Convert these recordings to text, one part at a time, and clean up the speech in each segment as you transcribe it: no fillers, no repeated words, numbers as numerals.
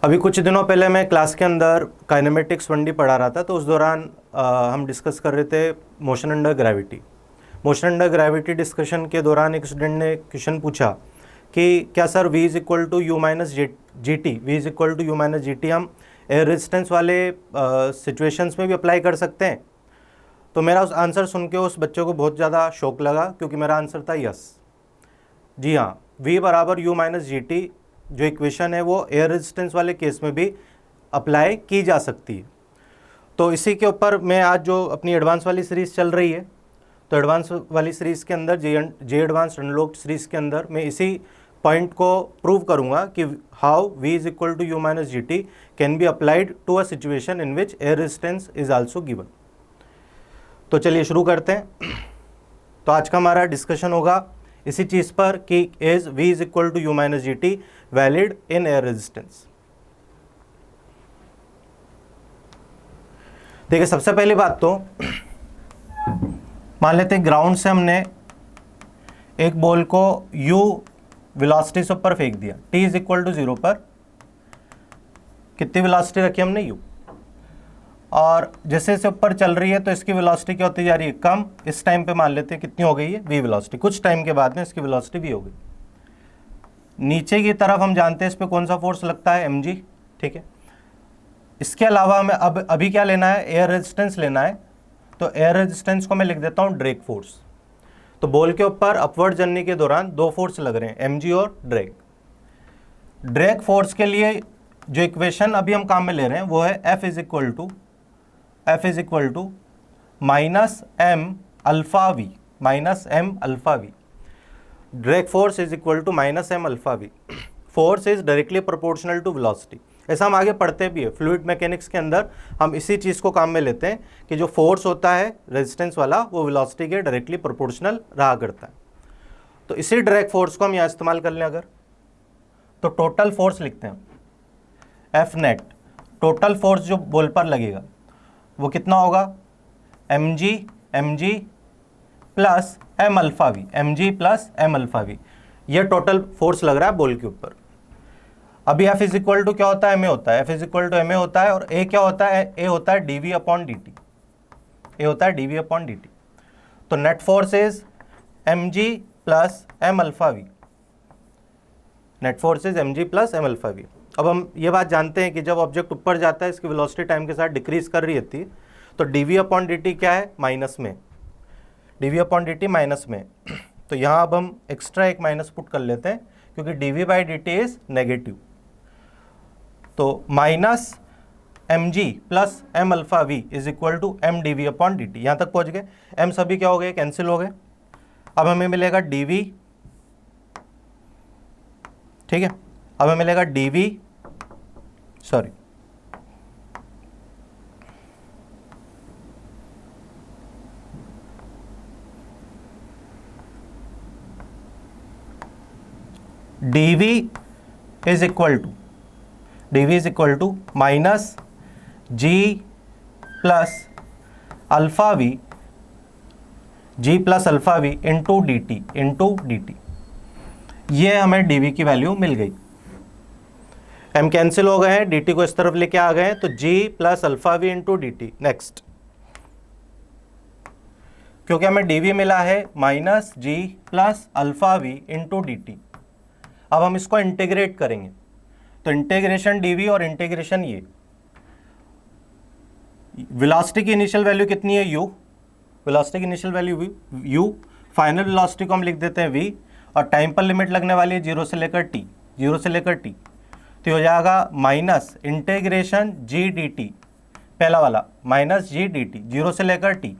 अभी कुछ दिनों पहले मैं क्लास के अंदर काइनेमेटिक्स 1D पढ़ा रहा था, तो उस दौरान हम डिस्कस कर रहे थे motion under gravity. Motion under gravity discussion के दौरान एक स्टूडेंट ने क्वेश्चन पूछा कि क्या sir v is equal to you minus ji t, v is equal to you minus ji t हम एयर रेजिस्टेंस वाले सिचुएशंस में भी अप्लाई कर सकते हैं। तो मेरा उस आंसर सुन के उस बच्चे को बहुत ज़्यादा शौक लगा, क्योंकि मेरा आंसर था यस, जी हाँ, v बराबर यू माइनस जी टी जो इक्वेशन है वो एयर रेजिस्टेंस वाले केस में भी अप्लाई की जा सकती है। तो इसी के ऊपर मैं आज जो अपनी एडवांस वाली सीरीज़ चल रही है, तो एडवांस वाली सीरीज़ के अंदर जे एडवांस अनलॉक्ड सीरीज़ के अंदर मैं इसी पॉइंट को प्रूव करूंगा कि how v is equal to you minus ji t can be applied to a situation in which air resistance is also given. तो चलिए शुरू करते हैं। तो आज का हमारा डिस्कशन होगा इसी चीज़ पर कि as v is equal to you minus ji t valid in air resistance. देखिए, सबसे पहली बात तो मान लेते हैं ग्राउंड से हमने एक बॉल को u वेलोसिटी से ऊपर फेंक दिया, t इज इक्वल टू 0 पर कितनी वेलोसिटी रखी हमने u, और जैसे जैसे ऊपर चल रही है तो इसकी वेलोसिटी क्या होती जा रही है, कम। इस टाइम पे मान लेते हैं कितनी हो गई है v वेलोसिटी, कुछ टाइम के बाद में इसकी वेलोसिटी भी हो गई। नीचे की तरफ हम जानते हैं इस पे कौन सा फोर्स लगता है, mg, ठीक है। इसके अलावा हमें अभी क्या लेना है, एयर रेजिस्टेंस लेना है। तो एयर रेजिस्टेंस को मैं लिख देता हूँ ड्रैग फोर्स। तो बॉल के ऊपर अपवर्ड जर्नी के दौरान दो फोर्स लग रहे हैं, mg और ड्रैग। ड्रैग फोर्स के लिए जो इक्वेशन अभी हम काम में ले रहे हैं वो है F is equal to minus m alpha v, minus m alpha v. Drag force is equal to minus m alpha v. Force is directly proportional to velocity. ऐसा हम आगे पढ़ते भी है फ्लूइड मैकेनिक्स के अंदर, हम इसी चीज़ को काम में लेते हैं कि जो फोर्स होता है रेजिस्टेंस वाला वो वेलोसिटी के डायरेक्टली प्रोपोर्शनल रहा करता है। तो इसी ड्रैग फोर्स को हम यहाँ इस्तेमाल कर लें अगर, तो टोटल फोर्स लिखते हैं एफ नेट। टोटल फोर्स जो बॉल पर लगेगा वो कितना होगा, mg plus M alpha v, mg plus M alpha v. ये टोटल फोर्स लग रहा है बॉल के ऊपर। अभी F इज इक्वल टू क्या होता है, ma होता है, F is equal to ma होता है, और a क्या होता है, a होता है dv अपॉन dt, a होता है dv अपॉन dt। तो net force is mg plus M alpha v, net force is mg plus M alpha v. अब हम ये बात जानते हैं कि जब ऑब्जेक्ट ऊपर जाता है इसकी वेलोसिटी टाइम के साथ डिक्रीज कर रही होती है, तो dv अपॉन dt क्या है, माइनस में, dv अपॉन dt माइनस में। तो यहाँ अब हम एक्स्ट्रा एक माइनस पुट कर लेते हैं क्योंकि dv by dt is negative. तो minus mg plus M alpha V is equal to M D V upon D T. यहाँ तक पहुँच गए, m सभी क्या हो गए, कैंसिल हो गए। अब हमें मिलेगा dv, ठीक है। अब हमें मिलेगा dv, sorry, dv is equal to minus g plus alpha v, into d t. ये हमें dv की वैल्यू मिल गई। m कैंसिल हो गए हैं, dt को इस तरफ लेके आ गए हैं, तो g plus alpha v into d t. Next, क्योंकि हमें dv मिला है minus g plus alpha v into d t. अब हम इसको इंटीग्रेट करेंगे, तो इंटीग्रेशन dv और इंटीग्रेशन ये, वेलोसिटी की इनिशियल वैल्यू कितनी है, u, वेलोसिटी की initial value u, final velocity को हम लिख देते हैं v, और टाइम पर लिमिट लगने वाली है 0 से लेकर t, तो हो जाएगा माइनस इंटीग्रेशन जी डी टी, पहला वाला माइनस जी डी टी 0 से लेकर t,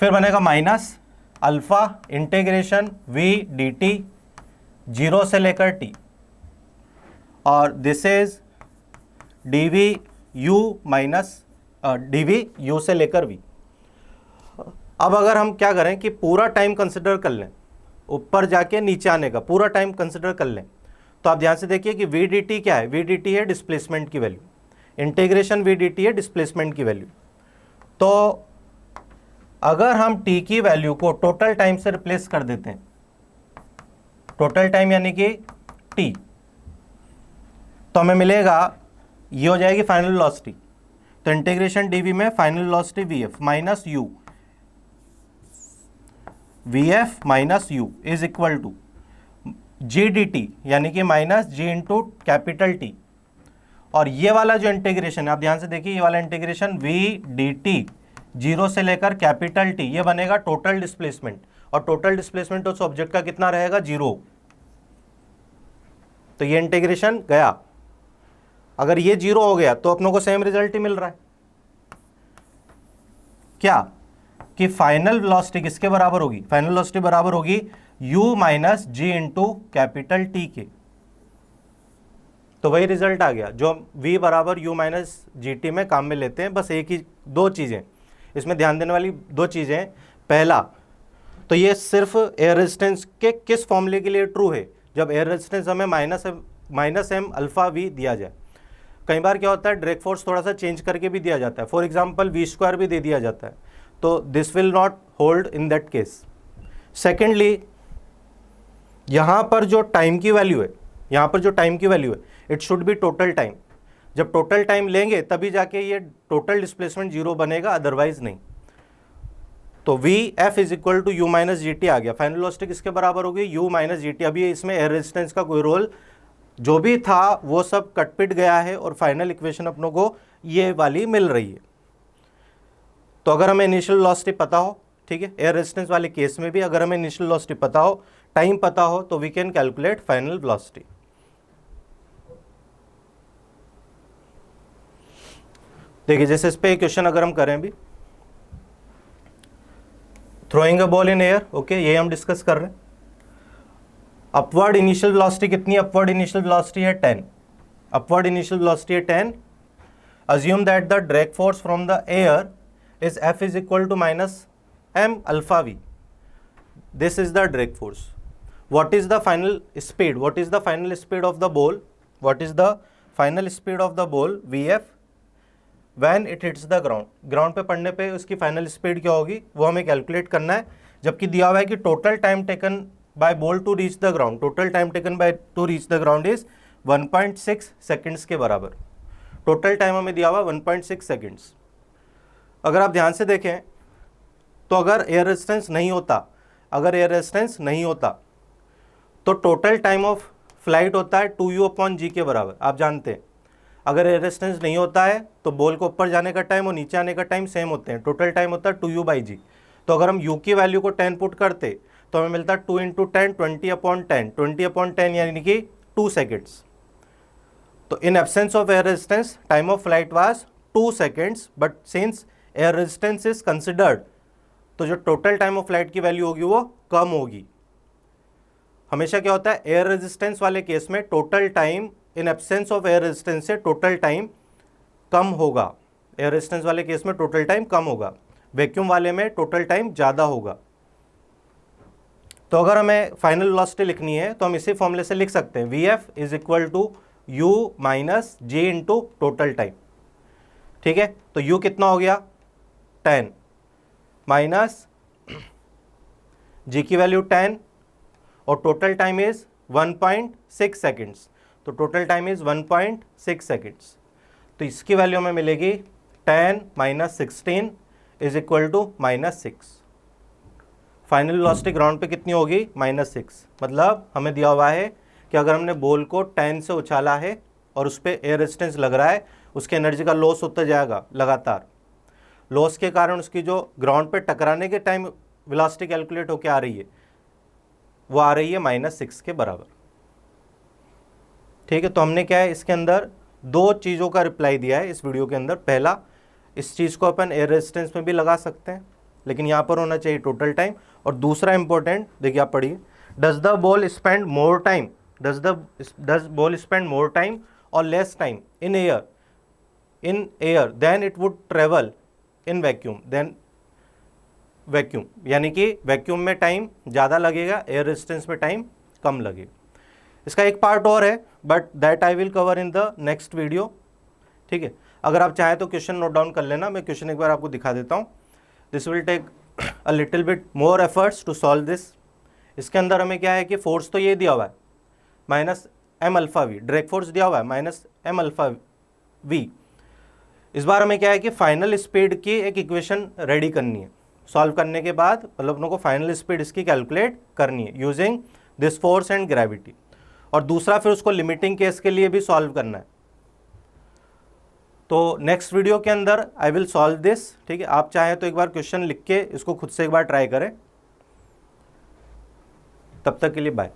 फिर बनेगा minus alpha integration v D T 0 से लेकर t, और this is dv u minus dv u से लेकर v। अब अगर हम क्या करें कि पूरा टाइम कंसिडर कर लें, ऊपर जाके नीचे आने का पूरा टाइम कंसिडर कर लें, तो आप ध्यान से देखिए कि v dt क्या है, v dt है डिस्प्लेसमेंट की वैल्यू, इंटीग्रेशन v dt है डिस्प्लेसमेंट की वैल्यू। तो अगर हम t की वैल्यू को टोटल टाइम से रिप्लेस कर देते हैं, टोटल टाइम यानी कि t, तो हमें मिलेगा, ये हो जाएगी फाइनल वेलोसिटी, तो इंटीग्रेशन डीवी में final velocity v f minus u, v f minus u is equal to g d t, यानी कि minus g into capital T, और ये वाला जो इंटीग्रेशन है आप ध्यान से देखिए, ये वाला integration v d t zero से लेकर कैपिटल टी, ये बनेगा टोटल डिस्प्लेसमेंट, और टोटल डिस्प्लेसमेंट उस ऑब्जेक्ट का कितना रहेगा, जीरो। तो ये इंटीग्रेशन गया, अगर ये जीरो हो गया तो अपनों को सेम रिजल्ट ही मिल रहा है, क्या कि फाइनल वेलोसिटी किसके बराबर होगी, फाइनल वेलोसिटी बराबर होगी u minus g into capital T के। तो वही रिजल्ट आ गया जो v बराबर u माइनस जी टी में काम में लेते हैं। बस एक ही दो चीज़ें इसमें ध्यान देने वाली, दो चीज़ें, पहला तो ये सिर्फ एयर रेजिस्टेंस के किस फॉर्मूले के लिए ट्रू है, जब एयर रेजिस्टेंस हमें माइनस एम अल्फा वी दिया जाए। कई बार क्या होता है ड्रैग फोर्स थोड़ा सा चेंज करके भी दिया जाता है, फॉर एग्जांपल वी स्क्वायर भी दे दिया जाता है, तो this will not hold in that case. Secondly यहाँ पर जो टाइम की वैल्यू है, यहाँ पर जो टाइम की वैल्यू है it should be total time, जब टोटल टाइम लेंगे तभी जाके ये टोटल डिस्प्लेसमेंट जीरो बनेगा, अदरवाइज नहीं। तो V F is equal to you minus ji T आ गया, फाइनल वेलोसिटी किसके बराबर होगी, यू माइनस जी टी। अभी इसमें एयर रेजिस्टेंस का कोई रोल जो भी था वो सब कट पिट गया है, और फाइनल इक्वेशन अपनों को ये वाली मिल रही है। तो अगर हमें इनिशियल वेलोसिटी पता हो, ठीक है, एयर रेजिस्टेंस वाले केस में भी अगर हमें इनिशियल वेलोसिटी पता हो, टाइम पता हो, तो we can calculate final velocity. देखिए जैसे इस पे क्वेश्चन अगर हम करें भी, throwing a ball in air, okay, ये हम डिस्कस कर रहे हैं। अपवर्ड इनिशियल वेलोसिटी कितनी, अपवर्ड इनिशियल वेलोसिटी है 10, अपवर्ड इनिशियल वेलोसिटी है 10। Assume that the drag force from the air is F is equal to minus m alpha v. This is the drag force. What is the final speed? What is the final speed of the ball? What is the final speed of the ball Vf when it hits the ground? Ground पे पड़ने पे उसकी final speed क्या होगी वो हमें calculate करना है, जबकि दिया हुआ है कि total time taken by ball to reach the ground, total time taken by to reach the ground is 1.6 seconds के बराबर। टोटल टाइम हमें दिया हुआ 1.6 सेकेंड्स। अगर आप ध्यान से देखें तो अगर एयर रेजिस्टेंस नहीं होता, अगर एयर रेजिस्टेंस नहीं होता तो टोटल टाइम ऑफ फ्लाइट होता है 2u अपॉन जी के बराबर, आप जानते हैं। अगर एयर रेजिस्टेंस नहीं होता है तो बॉल को ऊपर जाने का टाइम और नीचे आने का टाइम सेम होते हैं, टोटल टाइम होता है 2u बाई जी। तो अगर हम u की वैल्यू को 10 पुट करते तो हमें मिलता है 2 इंटू 10 20 अपॉन 10, 20 अपॉन 10 यानी कि 2 सेकेंड्स। तो in absence of air resistance time of flight was 2 seconds, but since air resistance is considered तो जो टोटल टाइम ऑफ फ्लाइट की वैल्यू होगी वो कम होगी। हमेशा क्या होता है एयर रेजिस्टेंस वाले केस में total time in absence of air resistance से टोटल टाइम कम होगा, एयर रेजिस्टेंस वाले केस में टोटल टाइम कम होगा, वैक्यूम वाले में टोटल टाइम ज़्यादा होगा। तो अगर हमें फाइनल वेलोसिटी लिखनी है तो हम इसी फॉर्मूले से लिख सकते हैं, v F is equal to you minus g into total time, ठीक है। तो u कितना हो गया 10 माइनस g की वैल्यू 10 और टोटल टाइम इज 1.6 सेकेंड्स, तो टोटल टाइम इज 1.6 सेकेंड्स। तो इसकी वैल्यू हमें मिलेगी 10 minus 16 is equal to -6। Final velocity ground पे कितनी होगी -6, मतलब हमें दिया हुआ है कि अगर हमने बॉल को 10 से उछाला है और उस पर एयर रेजिस्टेंस लग रहा है, उसके एनर्जी का लॉस होता जाएगा लगातार, लॉस के कारण उसकी जो ग्राउंड पे टकराने के टाइम वेलोसिटी कैलकुलेट होकर आ रही है वो आ रही है -6 के बराबर, ठीक है। तो हमने क्या है इसके अंदर दो चीज़ों का रिप्लाई दिया है इस वीडियो के अंदर। पहला, इस चीज़ को अपन एयर रेजिस्टेंस में भी लगा सकते हैं, लेकिन यहाँ पर होना चाहिए टोटल टाइम। और दूसरा इंपॉर्टेंट, देखिए आप पढ़िए, does the ball spend more time, does ball spend more time और less time in air than it would travel in vacuum, than vacuum, यानी कि वैक्यूम में टाइम ज़्यादा लगेगा, एयर रेजिस्टेंस में टाइम कम लगेगा। इसका एक पार्ट और है but that I will cover in the next video, ठीक है। अगर आप चाहें तो क्वेश्चन नोट डाउन कर लेना, मैं क्वेश्चन एक बार आपको दिखा देता हूँ। This will take a little bit more efforts to solve this. इसके अंदर हमें क्या है कि फोर्स तो ये दिया हुआ है m alpha v, direct force दिया हुआ है माइनस एम अल्फा वी। इस बार हमें क्या है कि फाइनल स्पीड की एक इक्वेशन रेडी करनी है, सॉल्व करने के बाद मतलब अपनों को फाइनल स्पीड इसकी कैलकुलेट करनी है using this force and gravity, और दूसरा फिर उसको लिमिटिंग केस के लिए भी सॉल्व करना है। तो नेक्स्ट वीडियो के अंदर आई विल सॉल्व दिस, ठीक है। आप चाहें तो एक बार क्वेश्चन लिख के इसको खुद से एक बार ट्राई करें। तब तक के लिए बाय।